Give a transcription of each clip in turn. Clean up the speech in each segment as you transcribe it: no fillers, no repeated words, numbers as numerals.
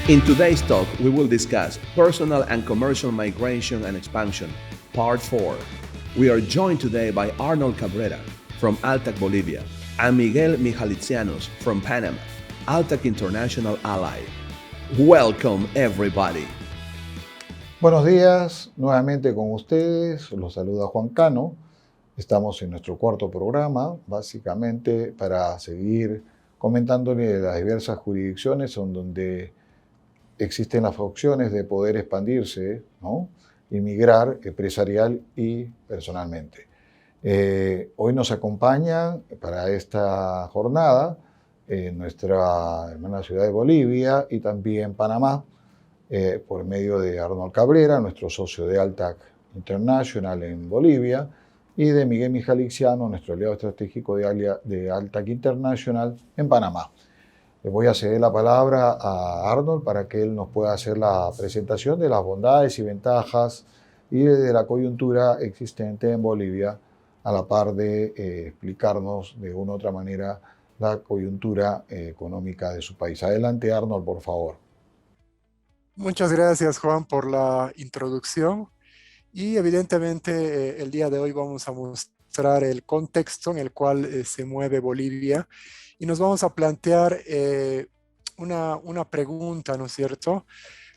In today's talk, we will discuss personal and commercial migration and expansion, part 4. We are joined today by Arnold Cabrera from Altac, Bolivia, and Miguel Mijalitsianos from Panama, Altac International Ally. Welcome, everybody. Buenos días, nuevamente con ustedes, los saluda Juan Cano. Estamos en nuestro cuarto programa, básicamente para seguir comentándole las diversas jurisdicciones donde existen las opciones de poder expandirse, ¿no? Inmigrar empresarial y personalmente. Hoy nos acompañan para esta jornada nuestra hermana ciudad de Bolivia y también Panamá, por medio de Arnold Cabrera, nuestro socio de Altac International en Bolivia, y de Miguel Mijalitsianos, nuestro aliado estratégico de Altac International en Panamá. Le voy a ceder la palabra a Arnold para que él nos pueda hacer la presentación de las bondades y ventajas y de la coyuntura existente en Bolivia, a la par de explicarnos de una u otra manera la coyuntura económica de su país. Adelante, Arnold, por favor. Muchas gracias, Juan, por la introducción. Y evidentemente el día de hoy vamos a mostrar el contexto en el cual se mueve Bolivia y nos vamos a plantear una pregunta, ¿no es cierto?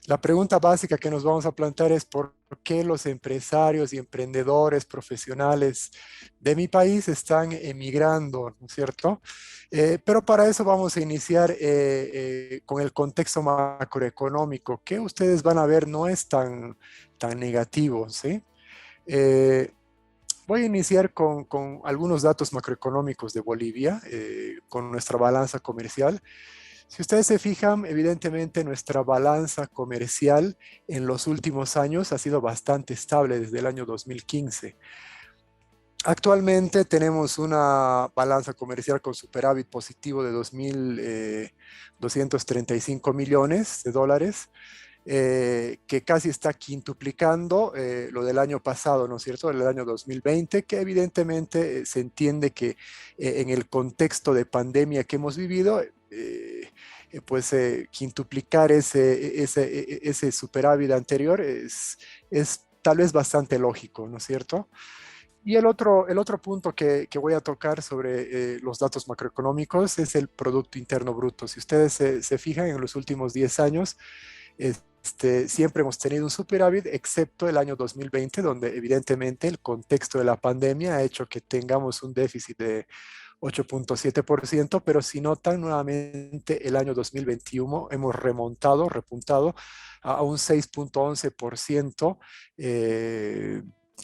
La pregunta básica que nos vamos a plantear es por qué los empresarios y emprendedores profesionales de mi país están emigrando, ¿no es cierto? Pero para eso vamos a iniciar con el contexto macroeconómico, que ustedes van a ver no es tan negativo, ¿sí? Voy a iniciar con algunos datos macroeconómicos de Bolivia, con nuestra balanza comercial. Si ustedes se fijan, evidentemente nuestra balanza comercial en los últimos años ha sido bastante estable desde el año 2015. Actualmente tenemos una balanza comercial con superávit positivo de 2.235 millones de dólares, que casi está quintuplicando lo del año pasado, ¿no es cierto?, del año 2020, que evidentemente se entiende que en el contexto de pandemia que hemos vivido, pues quintuplicar ese superávit anterior es tal vez bastante lógico, ¿no es cierto? Y el otro punto que voy a tocar sobre los datos macroeconómicos es el Producto Interno Bruto. Si ustedes se fijan, en los últimos 10 años, siempre hemos tenido un superávit, excepto el año 2020, donde evidentemente el contexto de la pandemia ha hecho que tengamos un déficit de 8.7%, pero si notan nuevamente el año 2021 hemos repuntado a un 6.11%,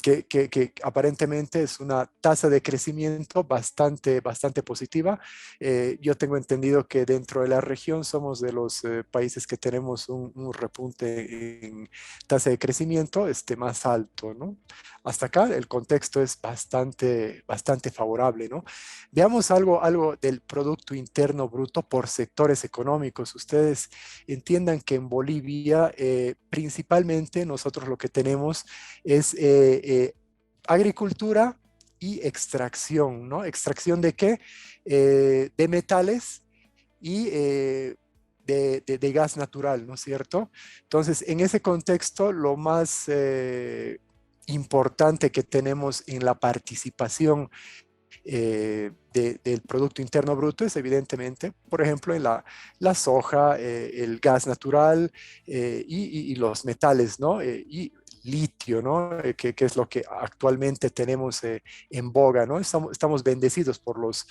que aparentemente es una tasa de crecimiento bastante positiva. Yo tengo entendido que dentro de la región somos de los países que tenemos un repunte en tasa de crecimiento más alto, ¿no? Hasta acá el contexto es bastante favorable, ¿no? Veamos algo del Producto Interno Bruto por sectores económicos. Ustedes entiendan que en Bolivia principalmente nosotros lo que tenemos es agricultura y extracción, ¿no? ¿Extracción de qué? De metales y de gas natural, ¿no es cierto? Entonces, en ese contexto, lo más importante que tenemos en la participación del Producto Interno Bruto es evidentemente, por ejemplo, en la soja, el gas natural y los metales, ¿no? Y litio, ¿no? Que es lo que actualmente tenemos en boga, ¿no? Estamos bendecidos por los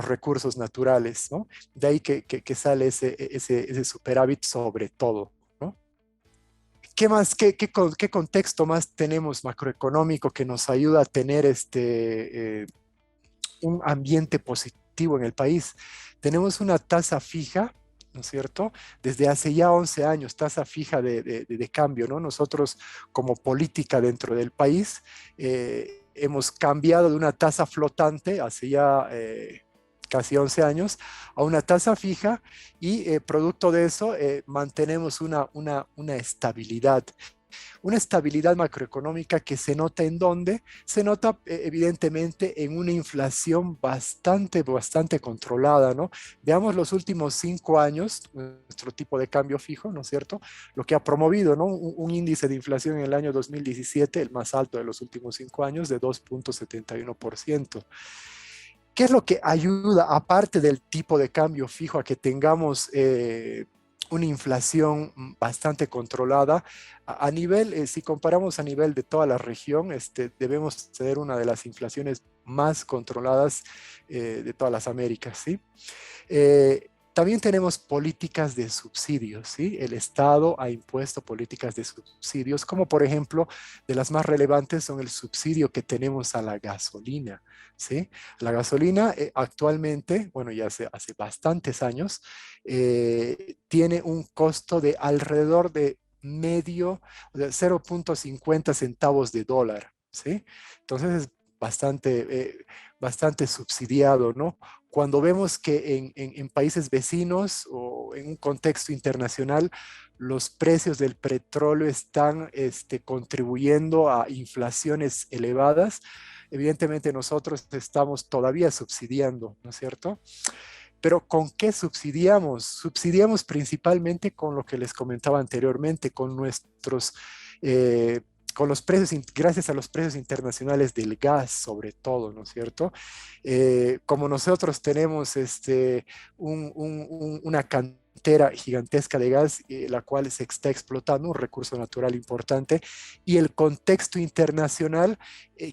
recursos naturales, ¿no? De ahí que sale ese superávit sobre todo, ¿no? ¿Qué más, qué contexto más tenemos macroeconómico que nos ayuda a tener un ambiente positivo en el país? Tenemos una tasa fija, ¿no es cierto? Desde hace ya 11 años, tasa fija de cambio, ¿no? Nosotros como política dentro del país hemos cambiado de una tasa flotante hace ya casi 11 años a una tasa fija y producto de eso mantenemos una estabilidad. Una estabilidad macroeconómica que se nota en dónde, se nota evidentemente en una inflación bastante controlada, ¿no? Veamos los últimos 5 años, nuestro tipo de cambio fijo, ¿no es cierto? Lo que ha promovido, ¿no? Un índice de inflación en el año 2017, el más alto de los últimos 5 años, de 2,71%. ¿Qué es lo que ayuda, aparte del tipo de cambio fijo, a que tengamos una inflación bastante controlada? A nivel, si comparamos a nivel de toda la región, debemos tener una de las inflaciones más controladas de todas las Américas, ¿sí? También tenemos políticas de subsidios, ¿sí? El Estado ha impuesto políticas de subsidios, como por ejemplo, de las más relevantes son el subsidio que tenemos a la gasolina, ¿sí? La gasolina actualmente, bueno, ya hace bastantes años, tiene un costo de alrededor de medio, o sea, 0,50 centavos de dólar, ¿sí? Entonces es bastante subsidiado, ¿no? Cuando vemos que en países vecinos o en un contexto internacional, los precios del petróleo están contribuyendo a inflaciones elevadas, evidentemente nosotros estamos todavía subsidiando, ¿no es cierto? Pero ¿con qué subsidiamos? Subsidiamos principalmente con lo que les comentaba anteriormente, con nuestros, con los precios, gracias a los precios internacionales del gas, sobre todo, ¿no es cierto? Como nosotros tenemos una cantera gigantesca de gas, la cual se está explotando, un recurso natural importante, y el contexto internacional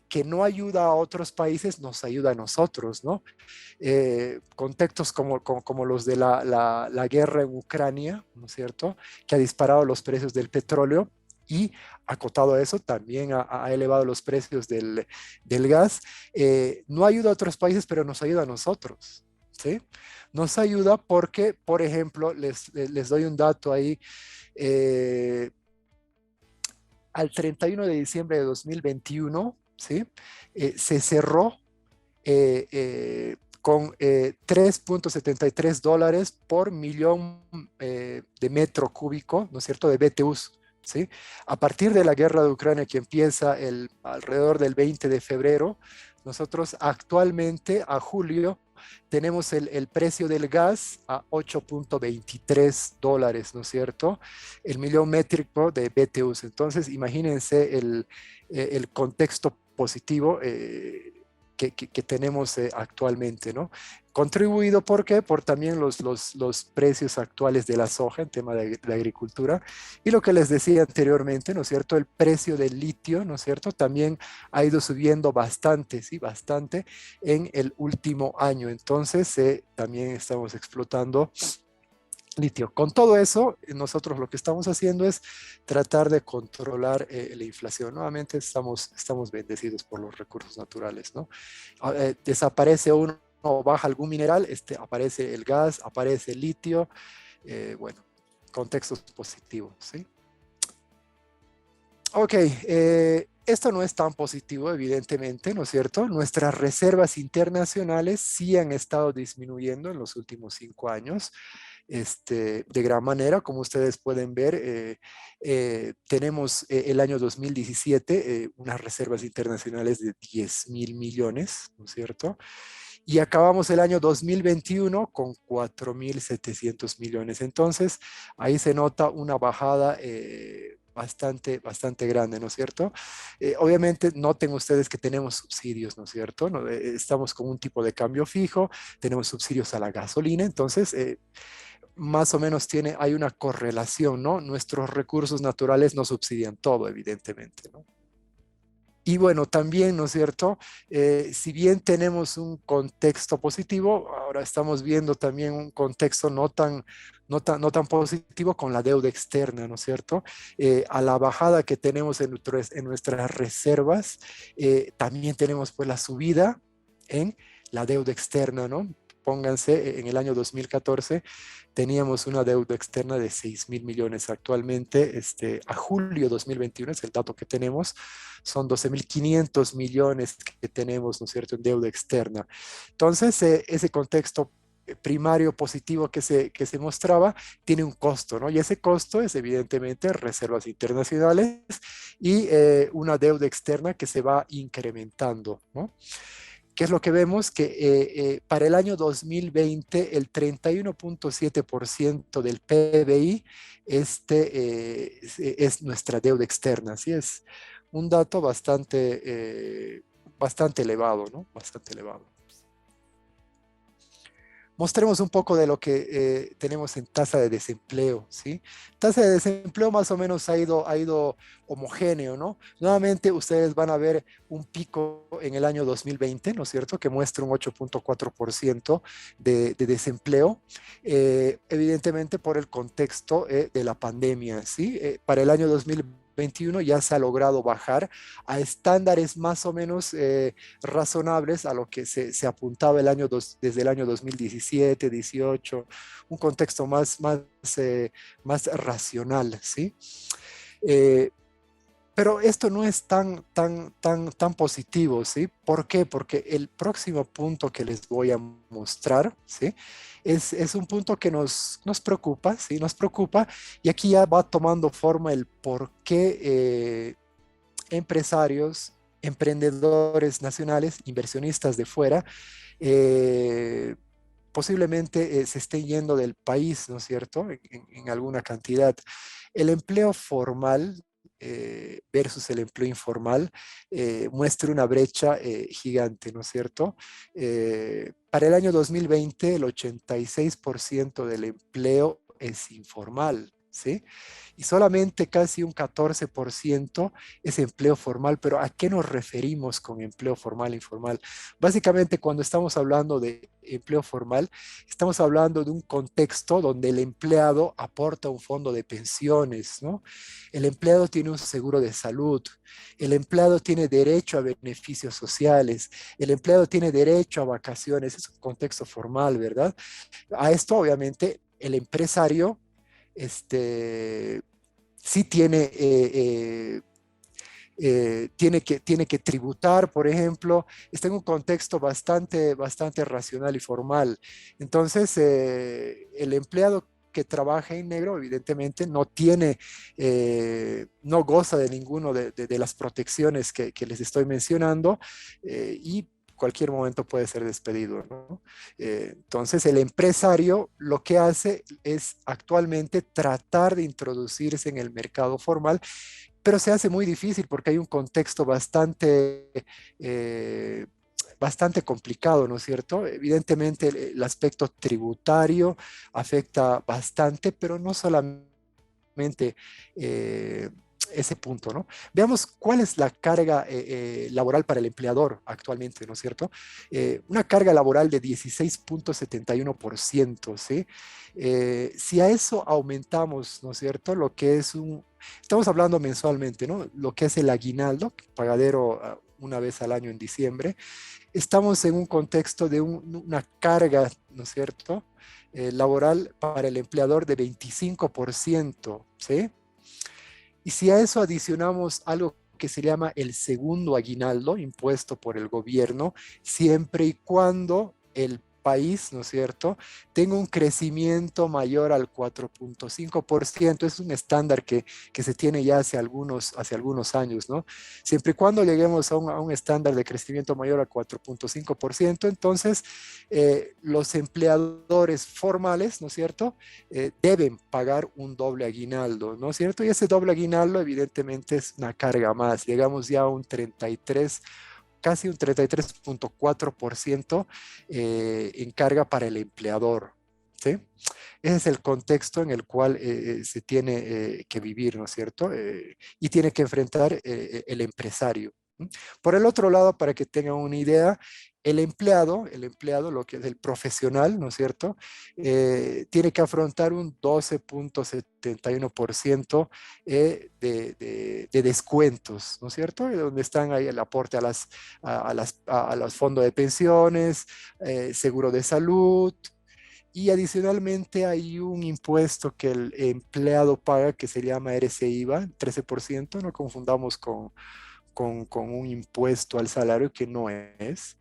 que no ayuda a otros países, nos ayuda a nosotros, ¿no? Contextos como los de la guerra en Ucrania, ¿no es cierto?, que ha disparado los precios del petróleo y acotado a eso también ha elevado los precios del gas. No ayuda a otros países, pero nos ayuda a nosotros, ¿sí? Nos ayuda porque, por ejemplo, les doy un dato ahí, al 31 de diciembre de 2021, ¿sí? Se cerró con $3,73 por millón de metro cúbico, ¿no es cierto?, de BTUs, ¿sí? A partir de la guerra de Ucrania, que empieza alrededor del 20 de febrero, nosotros actualmente, a julio, tenemos el precio del gas a $8,23, ¿no es cierto?, el millón métrico de BTUs. Entonces, imagínense el contexto positivo que tenemos actualmente, ¿no? Contribuido, ¿por qué? Por también los precios actuales de la soja en tema de agricultura. Y lo que les decía anteriormente, ¿no es cierto?, el precio del litio, ¿no es cierto?, también ha ido subiendo bastante, ¿sí? Bastante en el último año. Entonces, también estamos explotando litio. Con todo eso, nosotros lo que estamos haciendo es tratar de controlar la inflación. Nuevamente estamos bendecidos por los recursos naturales, ¿no? Desaparece uno o baja algún mineral, aparece el gas, aparece el litio, bueno, contextos positivos, ¿sí? Ok, esto no es tan positivo, evidentemente, ¿no es cierto? Nuestras reservas internacionales sí han estado disminuyendo en los últimos 5 años. De gran manera, como ustedes pueden ver, tenemos el año 2017 unas reservas internacionales de 10,000 millones, ¿no es cierto? Y acabamos el año 2021 con 4,700 millones. Entonces, ahí se nota una bajada bastante grande, ¿no es cierto? Obviamente, noten ustedes que tenemos subsidios, ¿no es cierto? ¿No? Estamos con un tipo de cambio fijo, tenemos subsidios a la gasolina, entonces más o menos hay una correlación, ¿no? Nuestros recursos naturales no subsidian todo, evidentemente, ¿no? Y bueno, también, ¿no es cierto? Si bien tenemos un contexto positivo, ahora estamos viendo también un contexto no tan positivo con la deuda externa, ¿no es cierto? A la bajada que tenemos en nuestras reservas, también tenemos pues la subida en la deuda externa, ¿no? Pónganse, en el año 2014 teníamos una deuda externa de 6,000 millones. Actualmente, a julio 2021 es el dato que tenemos, son 12,500 millones que tenemos, ¿no es cierto?, en deuda externa. Entonces, ese contexto primario positivo que se mostraba tiene un costo, ¿no? Y ese costo es evidentemente reservas internacionales y una deuda externa que se va incrementando, ¿no? ¿Qué es lo que vemos? Que para el año 2020 el 31.7% del PBI es nuestra deuda externa. Así es un dato bastante elevado, ¿no? Bastante elevado. Mostremos un poco de lo que tenemos en tasa de desempleo, ¿sí? Tasa de desempleo más o menos ha ido homogéneo, ¿no? Nuevamente ustedes van a ver un pico en el año 2020, ¿no es cierto? Que muestra un 8.4% de desempleo, evidentemente por el contexto de la pandemia, ¿sí? Para el año 2021 ya se ha logrado bajar a estándares más o menos razonables a lo que se apuntaba desde el año 2017, 18, un contexto más racional, ¿sí? Eh, pero esto no es tan positivo, ¿sí? ¿Por qué? Porque el próximo punto que les voy a mostrar, ¿sí? Es un punto que nos preocupa, ¿sí? Nos preocupa y aquí ya va tomando forma el por qué empresarios, emprendedores nacionales, inversionistas de fuera, eh, posiblemente se estén yendo del país, ¿no es cierto? En alguna cantidad. El empleo formal versus el empleo informal muestra una brecha gigante, ¿no es cierto? Para el año 2020, el 86% del empleo es informal, ¿sí? Y solamente casi un 14% es empleo formal. Pero ¿a qué nos referimos con empleo formal e informal? Básicamente, cuando estamos hablando de empleo formal, estamos hablando de un contexto donde el empleado aporta un fondo de pensiones, ¿no? El empleado tiene un seguro de salud, el empleado tiene derecho a beneficios sociales, el empleado tiene derecho a vacaciones, es un contexto formal, ¿verdad? A esto, obviamente, el empresario sí tiene que tributar, por ejemplo, está en un contexto bastante racional y formal. Entonces, el empleado que trabaja en negro, evidentemente, no goza de ninguno de las protecciones que les estoy mencionando y cualquier momento puede ser despedido, ¿no? Entonces, el empresario lo que hace es actualmente tratar de introducirse en el mercado formal, pero se hace muy difícil porque hay un contexto eh, bastante complicado, ¿no es cierto? Evidentemente el aspecto tributario afecta bastante, pero no solamente eh, ese punto, ¿no? Veamos cuál es la carga laboral para el empleador actualmente, ¿no es cierto? Una carga laboral de 16.71%, ¿sí? Si a eso aumentamos, ¿no es cierto? Lo que es estamos hablando mensualmente, ¿no? Lo que es el aguinaldo, pagadero una vez al año en diciembre, estamos en un contexto de una carga, ¿no es cierto? Laboral para el empleador de 25%, ¿sí? Y si a eso adicionamos algo que se llama el segundo aguinaldo impuesto por el gobierno, siempre y cuando el país, ¿no es cierto?, tenga un crecimiento mayor al 4.5%, es un estándar que se tiene ya hace algunos años, ¿no? Siempre y cuando lleguemos a un estándar de crecimiento mayor al 4.5%, entonces los empleadores formales, ¿no es cierto?, deben pagar un doble aguinaldo, ¿no es cierto? Y ese doble aguinaldo evidentemente es una carga más, llegamos ya a un 33, casi un 33.4% en carga para el empleador, ¿sí? Ese es el contexto en el cual se tiene que vivir, ¿no es cierto? Y tiene que enfrentar el empresario. Por el otro lado, para que tengan una idea, el empleado, lo que es el profesional, ¿no es cierto? Tiene que afrontar un 12.71% de descuentos, ¿no es cierto? Donde están ahí el aporte a los fondos de pensiones, seguro de salud, y adicionalmente hay un impuesto que el empleado paga que se llama RCIVA, 13%, no confundamos con un impuesto al salario que no es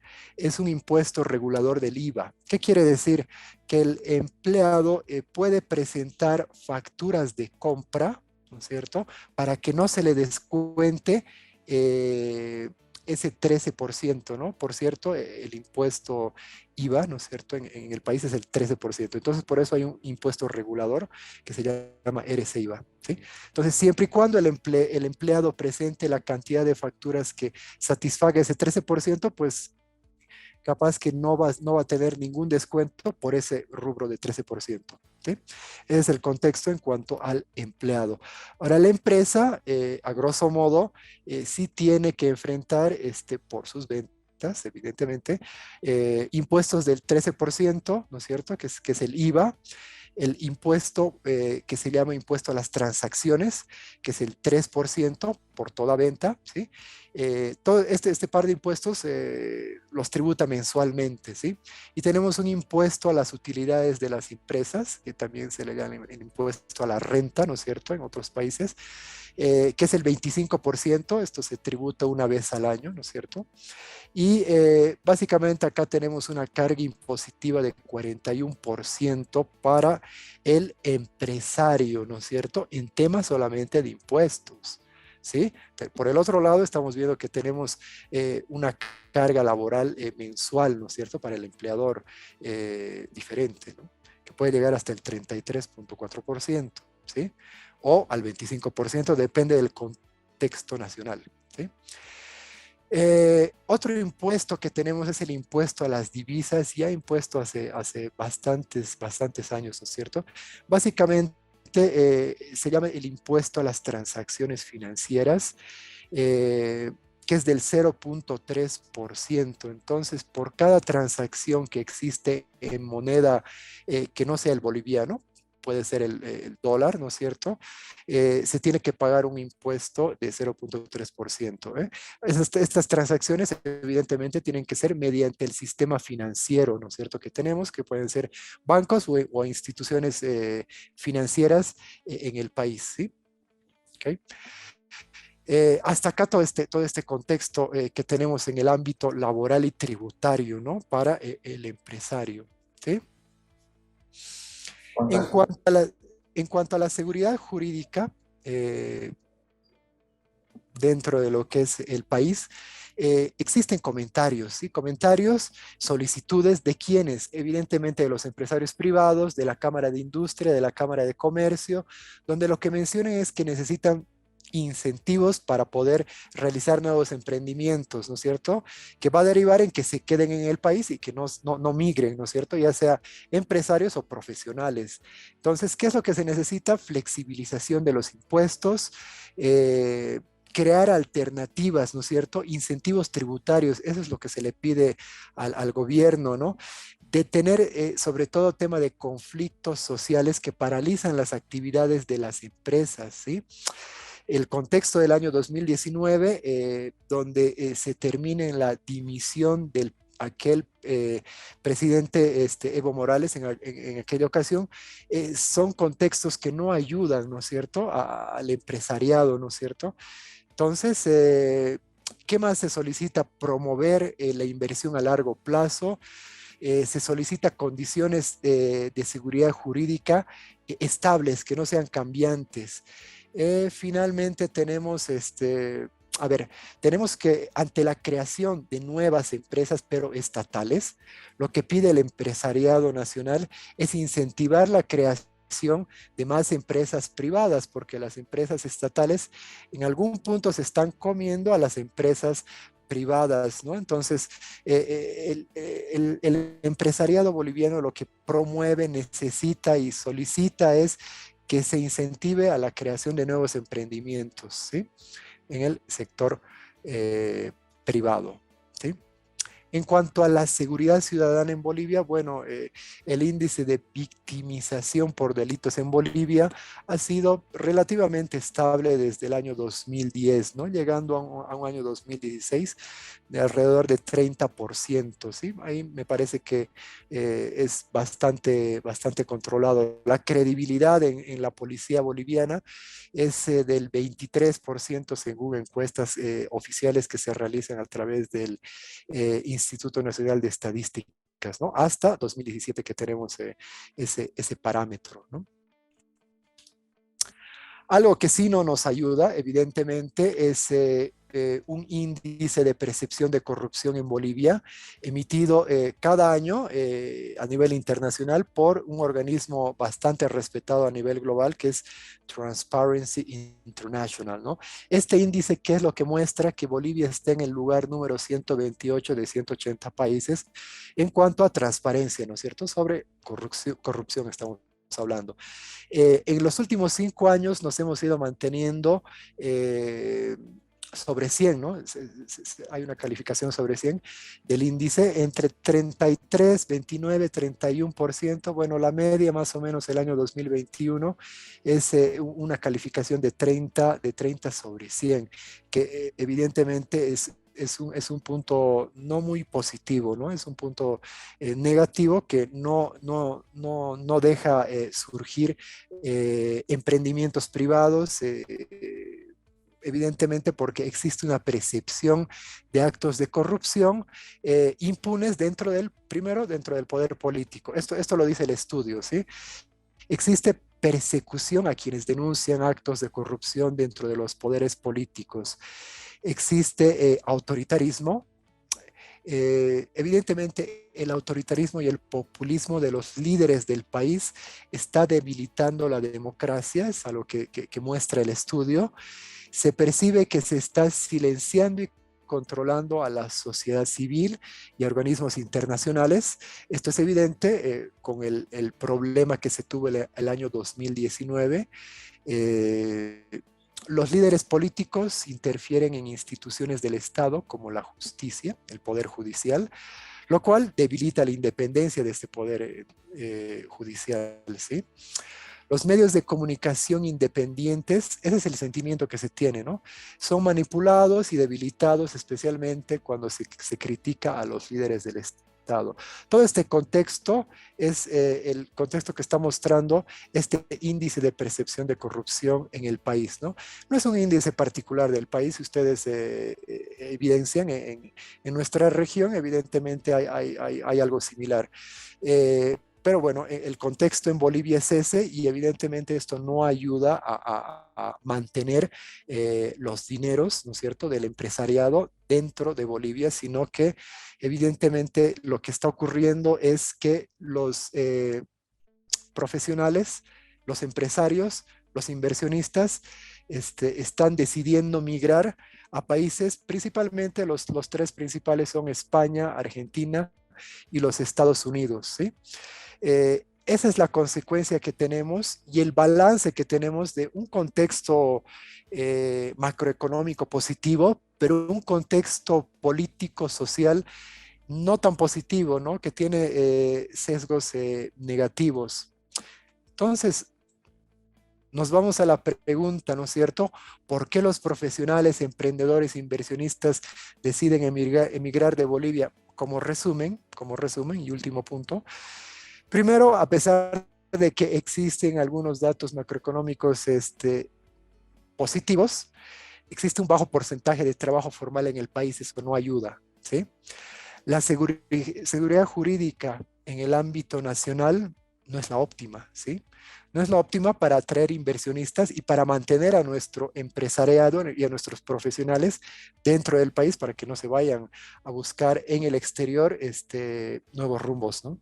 un impuesto regulador del IVA. ¿Qué quiere decir? Que el empleado puede presentar facturas de compra, ¿no es cierto?, para que no se le descuente ese 13%, ¿no? Por cierto, el impuesto IVA, ¿no es cierto?, en el país es el 13%. Entonces, por eso hay un impuesto regulador que se llama RC-IVA, ¿sí? Entonces, siempre y cuando el empleado presente la cantidad de facturas que satisfaga ese 13%, pues capaz que no va a tener ningún descuento por ese rubro de 13%. ¿Sí? Ese es el contexto en cuanto al empleado. Ahora, la empresa, a grosso modo, sí tiene que enfrentar por sus ventas, evidentemente, impuestos del 13%, ¿no es cierto? Que es el IVA, el impuesto que se llama impuesto a las transacciones, que es el 3% por toda venta, ¿sí? Todo este par de impuestos los tributa mensualmente, ¿sí? Y tenemos un impuesto a las utilidades de las empresas, que también se le llama el impuesto a la renta, ¿no es cierto?, en otros países, que es el 25%, esto se tributa una vez al año, ¿no es cierto? Y básicamente acá tenemos una carga impositiva de 41% para el empresario, ¿no es cierto?, en temas solamente de impuestos. ¿Sí? Por el otro lado, estamos viendo que tenemos una carga laboral mensual, ¿no es cierto?, para el empleador diferente, ¿no?, que puede llegar hasta el 33.4%, ¿sí?, o al 25%, depende del contexto nacional, ¿sí? Otro impuesto que tenemos es el impuesto a las divisas, ya impuesto hace bastantes años, ¿no es cierto? Básicamente se llama el impuesto a las transacciones financieras, que es del 0.3%. Entonces, por cada transacción que existe en moneda que no sea el boliviano, puede ser el dólar, ¿no es cierto?, se tiene que pagar un impuesto de 0.3%. Estas transacciones evidentemente tienen que ser mediante el sistema financiero, ¿no es cierto?, que tenemos, que pueden ser bancos o instituciones financieras en el país, ¿sí? ¿Okay? Hasta acá todo este contexto que tenemos en el ámbito laboral y tributario, ¿no?, para el empresario, ¿sí? En Fantástico. cuanto en cuanto a la seguridad jurídica, dentro de lo que es el país, existen comentarios, ¿sí? Comentarios, solicitudes de quienes, evidentemente de los empresarios privados, de la Cámara de Industria, de la Cámara de Comercio, donde lo que mencionan es que necesitan incentivos para poder realizar nuevos emprendimientos, ¿no es cierto?, que va a derivar en que se queden en el país y que no migren, ¿no es cierto?, ya sea empresarios o profesionales. Entonces, ¿qué es lo que se necesita? Flexibilización de los impuestos, crear alternativas, ¿no es cierto?, incentivos tributarios, eso es lo que se le pide al gobierno, ¿no?, detener sobre todo tema de conflictos sociales que paralizan las actividades de las empresas, ¿sí? El contexto del año 2019, donde se termina en la dimisión del aquel presidente Evo Morales en aquella ocasión, son contextos que no ayudan, ¿no es cierto?, al empresariado, ¿no es cierto? Entonces, ¿qué más se solicita? Promover la inversión a largo plazo. Se solicita condiciones de seguridad jurídica estables, que no sean cambiantes. Finalmente tenemos a ver, tenemos que ante la creación de nuevas empresas, pero estatales, lo que pide el empresariado nacional es incentivar la creación de más empresas privadas, porque las empresas estatales en algún punto se están comiendo a las empresas privadas, ¿no? Entonces, el empresariado boliviano lo que promueve, necesita y solicita es que se incentive a la creación de nuevos emprendimientos, ¿sí?, en el sector privado, ¿sí? En cuanto a la seguridad ciudadana en Bolivia, bueno, el índice de victimización por delitos en Bolivia ha sido relativamente estable desde el año 2010, ¿no? Llegando a un año 2016 de alrededor de 30%, ¿sí? Ahí me parece que es bastante controlado. La credibilidad en la policía boliviana es del 23% según encuestas oficiales que se realizan a través del Instituto Nacional de Estadísticas, ¿no? Hasta 2017 que tenemos ese parámetro, ¿no? Algo que sí no nos ayuda, evidentemente, es un índice de percepción de corrupción en Bolivia emitido cada año a nivel internacional por un organismo bastante respetado a nivel global que es Transparency International, ¿no? Este índice, ¿qué es lo que muestra? Que Bolivia está en el lugar número 128 de 180 países en cuanto a transparencia, ¿no es cierto? Sobre corrupción estamos hablando. En los últimos 5 años nos hemos ido manteniendo sobre 100, ¿no? Hay una calificación sobre 100 del índice entre 33, 29, 31%. Bueno, la media más o menos el año 2021 es una calificación de 30 sobre 100, que evidentemente es un punto no muy positivo, ¿no? Es un punto negativo que no deja surgir emprendimientos privados, evidentemente porque existe una percepción de actos de corrupción impunes dentro del poder político. Esto lo dice el estudio, ¿sí? Existe persecución a quienes denuncian actos de corrupción dentro de los poderes políticos. Existe autoritarismo. Evidentemente, el autoritarismo y el populismo de los líderes del país está debilitando la democracia, es algo que muestra el estudio. Se percibe que se está silenciando y controlando a la sociedad civil y a organismos internacionales. Esto es evidente con el problema que se tuvo el año 2019. Los líderes políticos interfieren en instituciones del Estado como la justicia, el poder judicial, lo cual debilita la independencia de este poder judicial, ¿sí? Los medios de comunicación independientes, ese es el sentimiento que se tiene, ¿no? Son manipulados y debilitados, especialmente cuando se critica a los líderes del Estado. Todo este contexto es el contexto que está mostrando este índice de percepción de corrupción en el país, ¿no? No es un índice particular del país, si ustedes evidencian en nuestra región, evidentemente hay algo similar. Pero bueno, el contexto en Bolivia es ese y evidentemente esto no ayuda a mantener los dineros, ¿no es cierto?, del empresariado dentro de Bolivia, sino que evidentemente lo que está ocurriendo es que los profesionales, los empresarios, los inversionistas están decidiendo migrar a países, principalmente los tres principales son España, Argentina y los Estados Unidos, ¿sí? Esa es la consecuencia que tenemos y el balance que tenemos de un contexto macroeconómico positivo, pero un contexto político, social no tan positivo, ¿no? Que tiene sesgos negativos. Entonces, nos vamos a la pregunta, ¿no es cierto? ¿Por qué los profesionales, emprendedores, inversionistas deciden emigrar de Bolivia? Como resumen y último punto, primero, a pesar de que existen algunos datos macroeconómicos positivos, existe un bajo porcentaje de trabajo formal en el país, eso no ayuda, ¿sí? La seguridad jurídica en el ámbito nacional no es la óptima, ¿sí? No es la óptima para atraer inversionistas y para mantener a nuestro empresariado y a nuestros profesionales dentro del país para que no se vayan a buscar en el exterior nuevos rumbos, ¿no?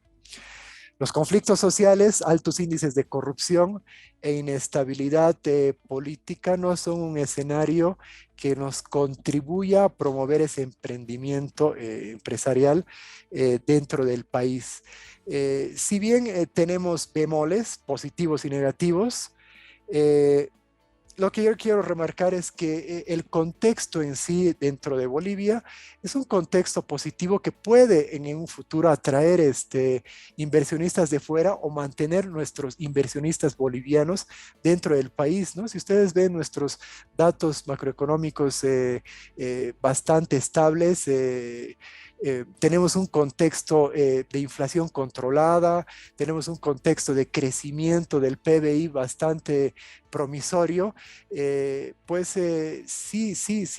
Los conflictos sociales, altos índices de corrupción e inestabilidad política no son un escenario que nos contribuya a promover ese emprendimiento empresarial dentro del país. Si bien tenemos bemoles positivos y negativos, lo que yo quiero remarcar es que el contexto en sí dentro de Bolivia es un contexto positivo que puede en un futuro atraer inversionistas de fuera o mantener nuestros inversionistas bolivianos dentro del país, ¿no? Si ustedes ven nuestros datos macroeconómicos bastante estables, tenemos un contexto de inflación controlada, tenemos un contexto de crecimiento del PBI bastante promisorio, sí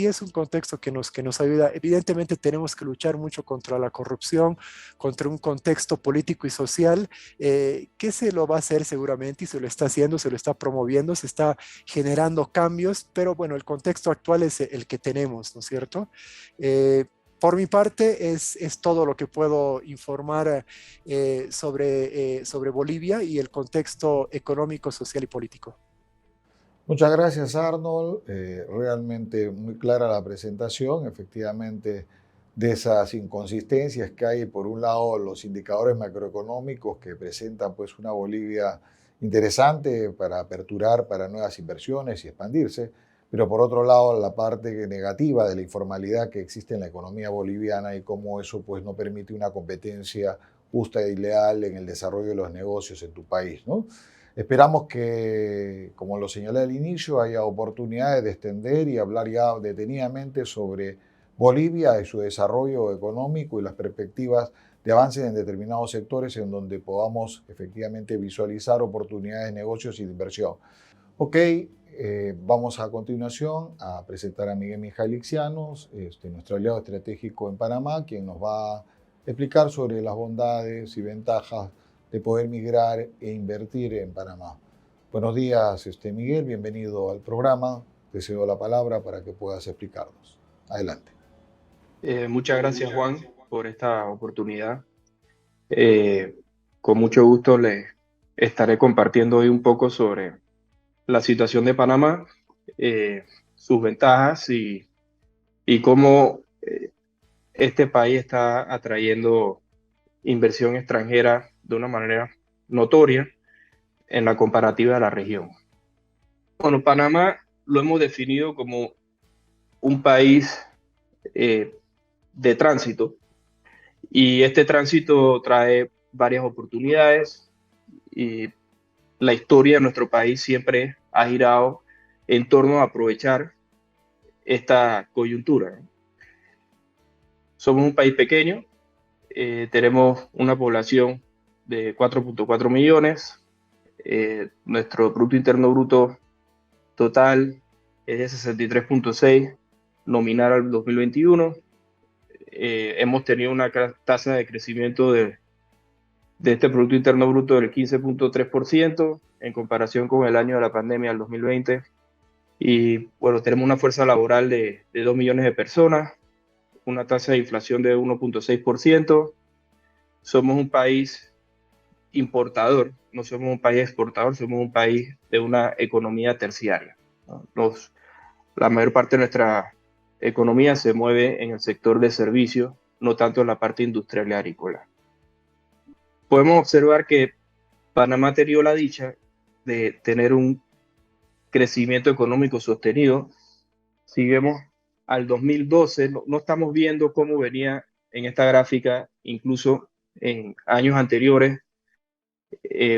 es un contexto que nos ayuda. Evidentemente tenemos que luchar mucho contra la corrupción, contra un contexto político y social que se lo va a hacer seguramente y se lo está haciendo, se lo está promoviendo, se está generando cambios, pero bueno, el contexto actual es el que tenemos, ¿no es cierto? Por mi parte, es todo lo que puedo informar sobre Bolivia y el contexto económico, social y político. Muchas gracias, Arnold. Realmente muy clara la presentación. Efectivamente, de esas inconsistencias que hay, por un lado, los indicadores macroeconómicos que presentan pues una Bolivia interesante para aperturar para nuevas inversiones y expandirse, pero por otro lado, la parte negativa de la informalidad que existe en la economía boliviana y cómo eso pues no permite una competencia justa y leal en el desarrollo de los negocios en tu país, ¿no? Esperamos que, como lo señalé al inicio, haya oportunidades de extender y hablar ya detenidamente sobre Bolivia y su desarrollo económico y las perspectivas de avance en determinados sectores en donde podamos efectivamente visualizar oportunidades de negocios y de inversión. Ok, vamos a continuación a presentar a Miguel Mijalixianos, nuestro aliado estratégico en Panamá, quien nos va a explicar sobre las bondades y ventajas de poder migrar e invertir en Panamá. Buenos días, Miguel, bienvenido al programa. Te cedo la palabra para que puedas explicarnos. Adelante. Muchas gracias, Juan, por esta oportunidad. Con mucho gusto les estaré compartiendo hoy un poco sobre la situación de Panamá, sus ventajas y cómo este país está atrayendo inversión extranjera de una manera notoria en la comparativa de la región. Bueno, Panamá lo hemos definido como un país de tránsito y este tránsito trae varias oportunidades y la historia de nuestro país siempre ha girado en torno a aprovechar esta coyuntura. Somos un país pequeño, tenemos una población de 4.4 millones, nuestro Producto Interno Bruto total es de 63.6, nominal al 2021. Hemos tenido una tasa de crecimiento de este Producto Interno Bruto del 15.3% en comparación con el año de la pandemia, el 2020. Y bueno, tenemos una fuerza laboral de 2 millones de personas, una tasa de inflación de 1.6%. Somos un país importador, no somos un país exportador, somos un país de una economía terciaria, ¿no? La mayor parte de nuestra economía se mueve en el sector de servicios, no tanto en la parte industrial y agrícola. Podemos observar que Panamá ha tenido la dicha de tener un crecimiento económico sostenido. Si vemos al 2012, no estamos viendo cómo venía en esta gráfica, incluso en años anteriores,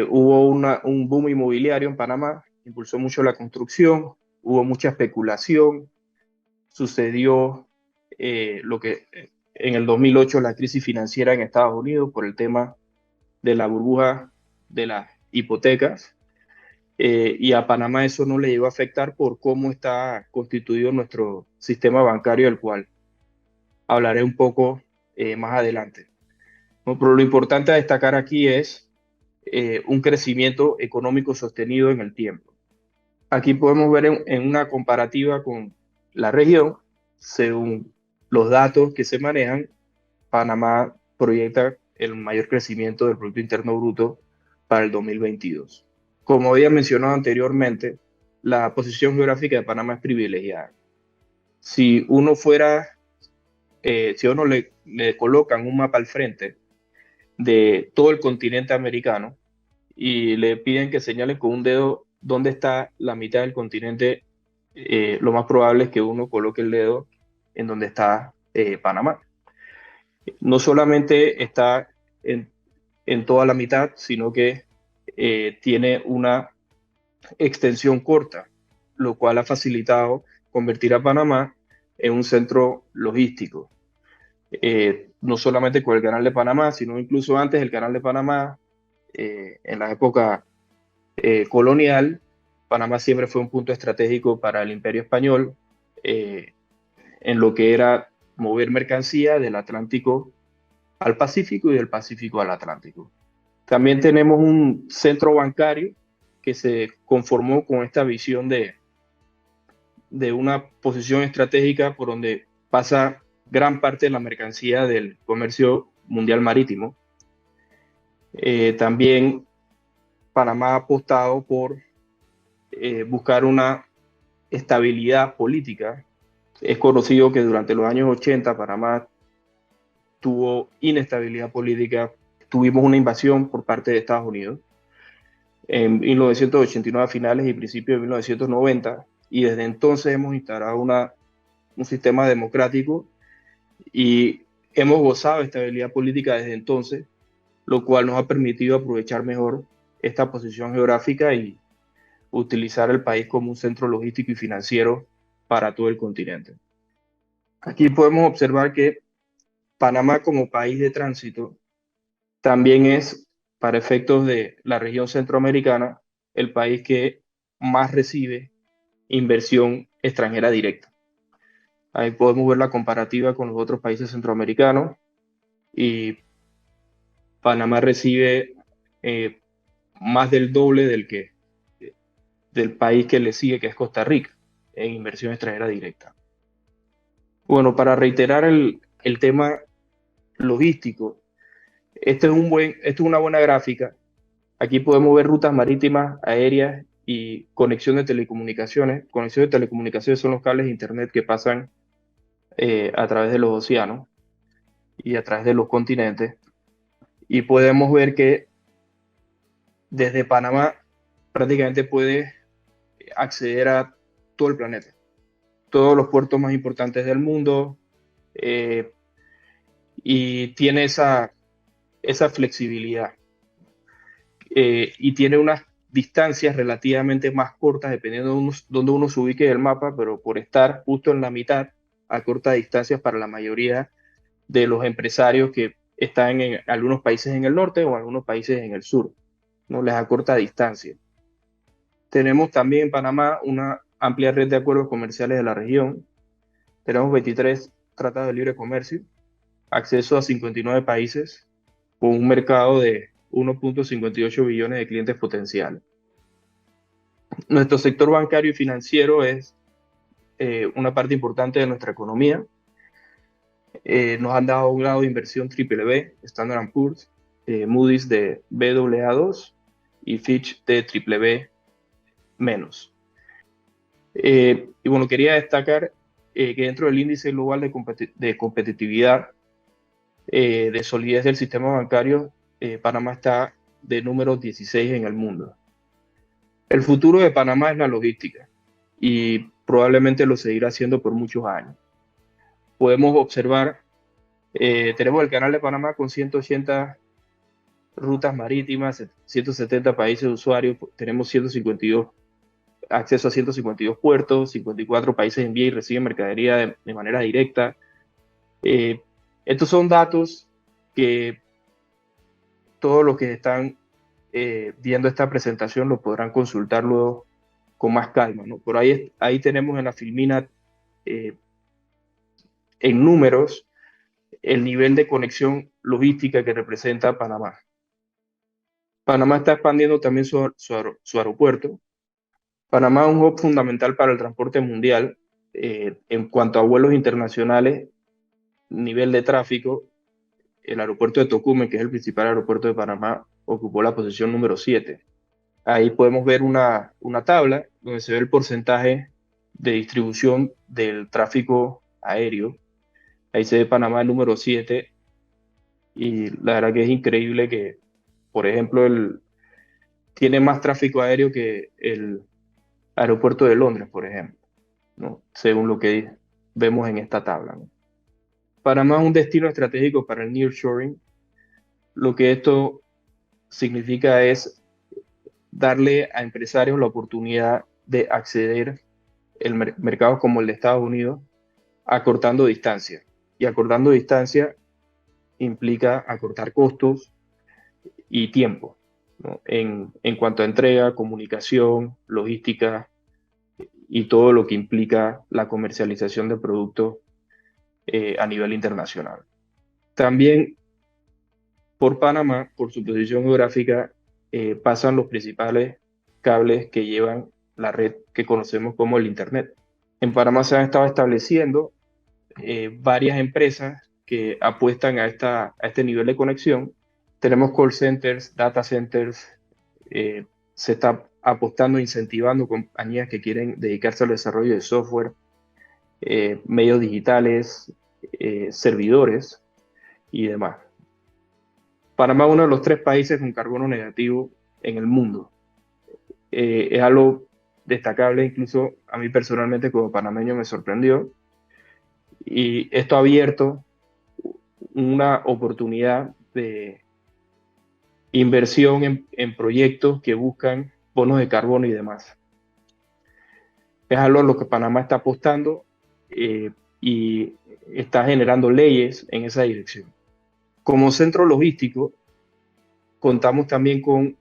hubo un boom inmobiliario en Panamá, impulsó mucho la construcción, hubo mucha especulación, sucedió lo que en el 2008 la crisis financiera en Estados Unidos por el tema de la burbuja de las hipotecas, y a Panamá eso no le llegó a afectar por cómo está constituido nuestro sistema bancario, del cual hablaré un poco más adelante, ¿no? Pero lo importante a destacar aquí es un crecimiento económico sostenido en el tiempo. Aquí podemos ver en una comparativa con la región, según los datos que se manejan, Panamá proyecta el mayor crecimiento del Producto Interno Bruto para el 2022. Como había mencionado anteriormente, la posición geográfica de Panamá es privilegiada. Si uno le colocan un mapa al frente de todo el continente americano y le piden que señale con un dedo dónde está la mitad del continente lo más probable es que uno coloque el dedo en donde está Panamá. No solamente está en toda la mitad, sino que tiene una extensión corta, lo cual ha facilitado convertir a Panamá en un centro logístico. No solamente con el Canal de Panamá, sino incluso antes del Canal de Panamá, en la época colonial, Panamá siempre fue un punto estratégico para el Imperio Español, en lo que era mover mercancía del Atlántico al Pacífico y del Pacífico al Atlántico. También tenemos un centro bancario que se conformó con esta visión de una posición estratégica por donde pasa gran parte de la mercancía del comercio mundial marítimo. También Panamá ha apostado por buscar una estabilidad política. Es conocido que durante los años 80 Panamá tuvo inestabilidad política. Tuvimos una invasión por parte de Estados Unidos en 1989 a finales y principios de 1990, y desde entonces hemos instalado un sistema democrático y hemos gozado de estabilidad política desde entonces, lo cual nos ha permitido aprovechar mejor esta posición geográfica y utilizar el país como un centro logístico y financiero para todo el continente. Aquí podemos observar que Panamá como país de tránsito también es, para efectos de la región centroamericana, el país que más recibe inversión extranjera directa. Ahí podemos ver la comparativa con los otros países centroamericanos y Panamá recibe más del doble del país que le sigue, que es Costa Rica, en inversión extranjera directa. Bueno, para reiterar el tema logístico, esta es una buena gráfica. Aquí podemos ver rutas marítimas, aéreas y conexión de telecomunicaciones. Conexión de telecomunicaciones son los cables de internet que pasan a través de los océanos y a través de los continentes. Y podemos ver que desde Panamá prácticamente puede acceder a todo el planeta, todos los puertos más importantes del mundo, y tiene esa flexibilidad. Y tiene unas distancias relativamente más cortas dependiendo de donde uno se ubique en el mapa, pero por estar justo en la mitad, a cortas distancias para la mayoría de los empresarios que están en algunos países en el norte o algunos países en el sur, ¿no? Les acorta distancia. Tenemos también en Panamá una amplia red de acuerdos comerciales de la región. Tenemos 23 tratados de libre comercio, acceso a 59 países, con un mercado de 1.58 billones de clientes potenciales. Nuestro sector bancario y financiero es una parte importante de nuestra economía. Nos han dado un grado de inversión BBB, Standard & Poor's, Moody's de Baa2 y Fitch de BBB-. Y bueno, quería destacar que dentro del índice global de competitividad, de solidez del sistema bancario, Panamá está de número 16 en el mundo. El futuro de Panamá es la logística y probablemente lo seguirá haciendo por muchos años. Podemos observar, tenemos el Canal de Panamá con 180 rutas marítimas, 170 países de usuarios, tenemos 152, acceso a 152 puertos, 54 países envían y reciben mercadería de manera directa. Estos son datos que todos los que están viendo esta presentación lo podrán consultar luego con más calma, ¿no? Por ahí tenemos en la filmina en números el nivel de conexión logística que representa Panamá. Panamá está expandiendo también su aeropuerto. Panamá es un hub fundamental para el transporte mundial. En cuanto a vuelos internacionales, nivel de tráfico, el aeropuerto de Tocumen, que es el principal aeropuerto de Panamá, ocupó la posición número 7. Ahí podemos ver una tabla donde se ve el porcentaje de distribución del tráfico aéreo. Ahí se ve Panamá el número 7 y la verdad que es increíble que, por ejemplo, tiene más tráfico aéreo que el aeropuerto de Londres, por ejemplo. ¿no? Según lo que vemos en esta tabla, ¿no? Panamá es un destino estratégico para el nearshoring. Lo que esto significa es darle a empresarios la oportunidad de acceder a mercados como el de Estados Unidos, acortando distancia. Y acortando distancia implica acortar costos y tiempo, ¿no? En cuanto a entrega, comunicación, logística y todo lo que implica la comercialización de productos a nivel internacional. También por Panamá, por su posición geográfica, pasan los principales cables que llevan la red que conocemos como el Internet. En Panamá se han estado estableciendo varias empresas que apuestan a este nivel de conexión. Tenemos call centers, data centers, se está apostando, incentivando compañías que quieren dedicarse al desarrollo de software, medios digitales, servidores y demás. Panamá es uno de los 3 países con carbono negativo en el mundo. Es algo destacable, incluso a mí personalmente como panameño me sorprendió. Y esto ha abierto una oportunidad de inversión en proyectos que buscan bonos de carbono y demás. Es algo a lo que Panamá está apostando y está generando leyes en esa dirección. Como centro logístico, contamos también con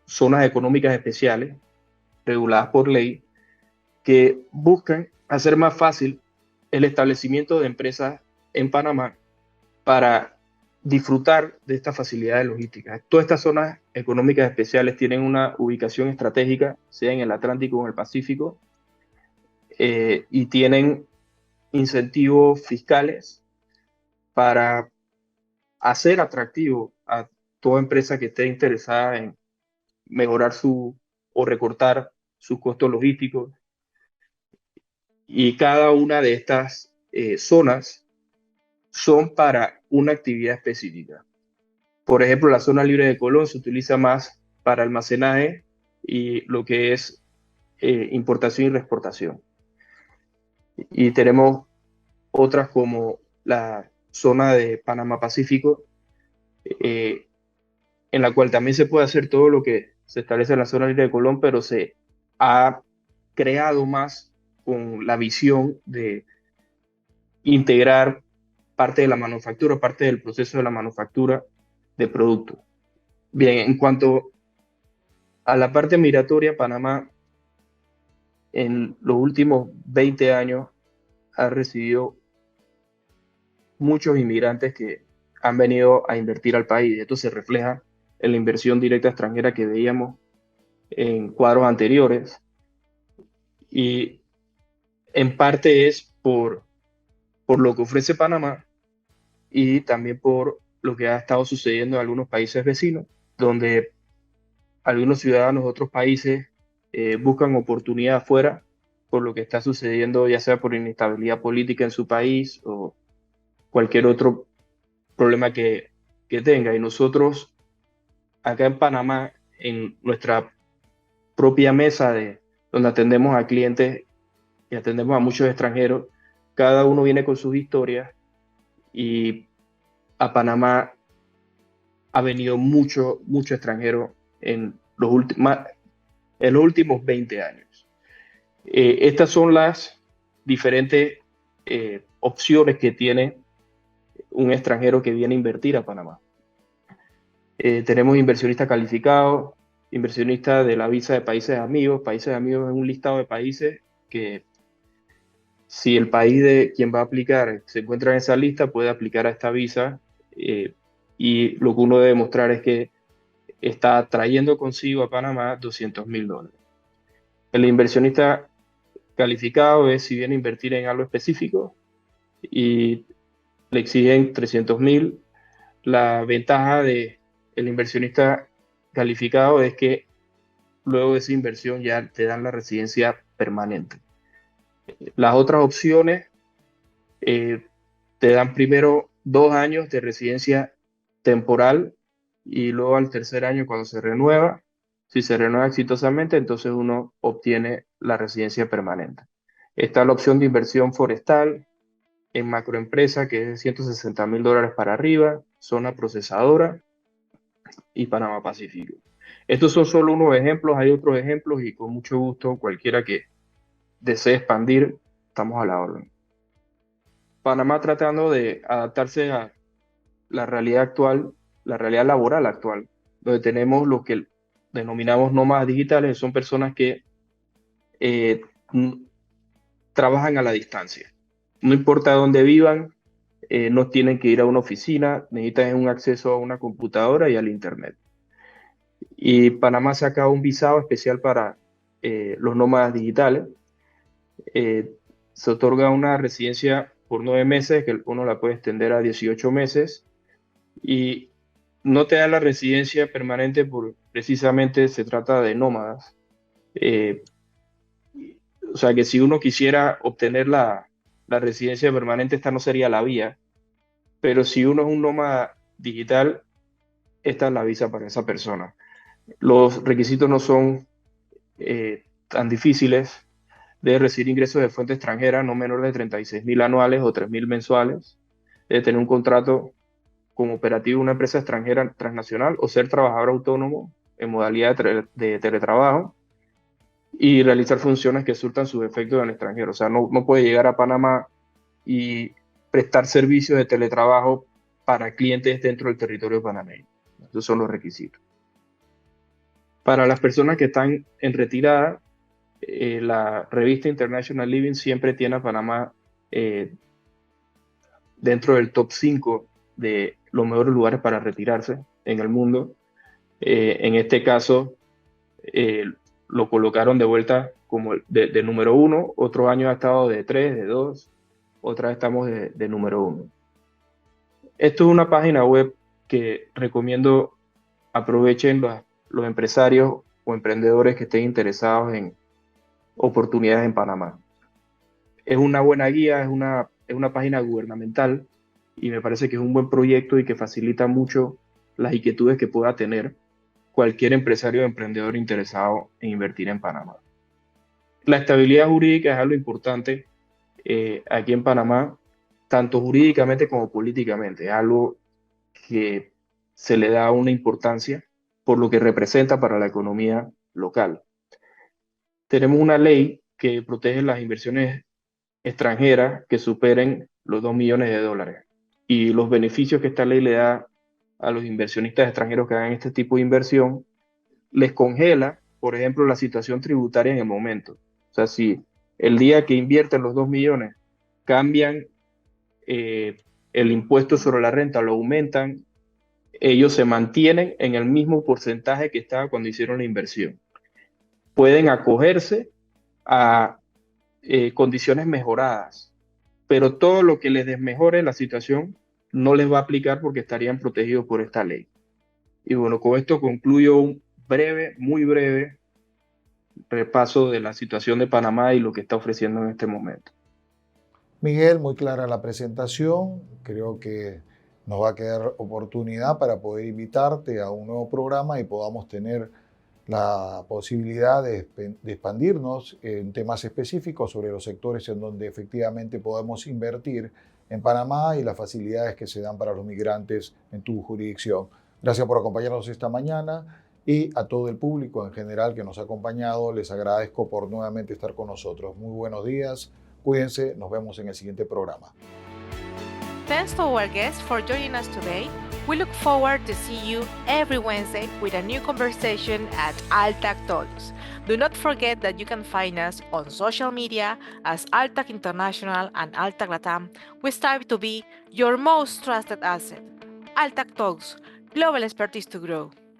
zonas económicas especiales reguladas por ley que buscan hacer más fácil el establecimiento de empresas en Panamá para disfrutar de estas facilidades logísticas. Todas estas zonas económicas especiales tienen una ubicación estratégica, sea en el Atlántico o en el Pacífico, y tienen incentivos fiscales para hacer atractivo a toda empresa que esté interesada en mejorar o recortar sus costos logísticos. Y cada una de estas zonas son para una actividad específica. Por ejemplo, la zona libre de Colón se utiliza más para almacenaje y lo que es importación y reexportación. Y tenemos otras como la zona de Panamá Pacífico, en la cual también se puede hacer todo lo que se establece en la zona libre de Colón, pero se ha creado más con la visión de integrar parte de la manufactura, parte del proceso de la manufactura de productos. Bien, en cuanto a la parte migratoria, Panamá en los últimos 20 años ha recibido muchos inmigrantes que han venido a invertir al país. Esto se refleja en la inversión directa extranjera que veíamos en cuadros anteriores y en parte es por lo que ofrece Panamá y también por lo que ha estado sucediendo en algunos países vecinos, donde algunos ciudadanos de otros países buscan oportunidad afuera por lo que está sucediendo, ya sea por inestabilidad política en su país o cualquier otro problema que tenga. Y nosotros, acá en Panamá, en nuestra propia mesa donde atendemos a clientes y atendemos a muchos extranjeros, cada uno viene con sus historias y a Panamá ha venido mucho extranjero en los últimos 20 años. Estas son las diferentes opciones que tiene un extranjero que viene a invertir a Panamá. Tenemos inversionistas calificados, inversionistas de la visa de países amigos. Países amigos es un listado de países que si el país de quien va a aplicar se encuentra en esa lista, puede aplicar a esta visa y lo que uno debe mostrar es que está trayendo consigo a Panamá $200,000. El inversionista calificado es si viene a invertir en algo específico y le exigen 300,000. La ventaja del inversionista calificado es que luego de esa inversión ya te dan la residencia permanente. Las otras opciones te dan primero 2 años de residencia temporal y luego al tercer año cuando se renueva, si se renueva exitosamente, entonces uno obtiene la residencia permanente. Está la opción de inversión forestal en macroempresa, que es de $160,000 para arriba, zona procesadora y Panamá Pacífico. Estos son solo unos ejemplos, hay otros ejemplos y con mucho gusto cualquiera que desee expandir, estamos a la orden. Panamá tratando de adaptarse a la realidad actual, la realidad laboral actual, donde tenemos lo que denominamos nómadas digitales, son personas que trabajan a la distancia. No importa dónde vivan, no tienen que ir a una oficina, necesitan un acceso a una computadora y al internet. Y Panamá saca un visado especial para los nómadas digitales. Se otorga una residencia por 9 meses, que uno la puede extender a 18 meses, y no te da la residencia permanente por precisamente se trata de nómadas. O sea que si uno quisiera obtener la residencia permanente, esta no sería la vía, pero si uno es un nómada digital, esta es la visa para esa persona. Los requisitos no son tan difíciles. Debe recibir ingresos de fuente extranjera no menor de 36,000 anuales o 3,000 mensuales. Debe tener un contrato como operativo de una empresa extranjera transnacional o ser trabajador autónomo en modalidad de teletrabajo y realizar funciones que surtan sus efectos en el extranjero. O sea, no puede llegar a Panamá y prestar servicios de teletrabajo para clientes dentro del territorio panameño. Esos son los requisitos. Para las personas que están en retirada, la revista International Living siempre tiene a Panamá dentro del top 5 de los mejores lugares para retirarse en el mundo. En este caso, lo colocaron de vuelta como de número 1, otros años ha estado de 3, de 2, otra vez estamos de número 1. Esto es una página web que recomiendo aprovechen los empresarios o emprendedores que estén interesados en oportunidades en Panamá. Es una buena guía, es una página gubernamental y me parece que es un buen proyecto y que facilita mucho las inquietudes que pueda tener cualquier empresario o emprendedor interesado en invertir en Panamá. La estabilidad jurídica es algo importante aquí en Panamá, tanto jurídicamente como políticamente. Es algo que se le da una importancia por lo que representa para la economía local. Tenemos una ley que protege las inversiones extranjeras que superen los $2 millones y los beneficios que esta ley le da a los inversionistas extranjeros que hagan este tipo de inversión, les congela, por ejemplo, la situación tributaria en el momento. O sea, si el día que invierten los 2 millones cambian el impuesto sobre la renta, lo aumentan, ellos se mantienen en el mismo porcentaje que estaba cuando hicieron la inversión. Pueden acogerse a condiciones mejoradas, pero todo lo que les desmejore la situación no les va a aplicar porque estarían protegidos por esta ley. Y bueno, con esto concluyo un breve, muy breve repaso de la situación de Panamá y lo que está ofreciendo en este momento. Miguel, muy clara la presentación. Creo que nos va a quedar oportunidad para poder invitarte a un nuevo programa y podamos tener la posibilidad de expandirnos en temas específicos sobre los sectores en donde efectivamente podemos invertir en Panamá y las facilidades que se dan para los migrantes en tu jurisdicción. Gracias por acompañarnos esta mañana y a todo el público en general que nos ha acompañado, les agradezco por nuevamente estar con nosotros. Muy buenos días, cuídense, nos vemos en el siguiente programa. Thanks to our guests for joining us today. We look forward to see you every Wednesday with a new conversation at Altac Talks. Do not forget that you can find us on social media as Altac International and Altac Latam. We strive to be your most trusted asset. Altac Talks, global expertise to grow.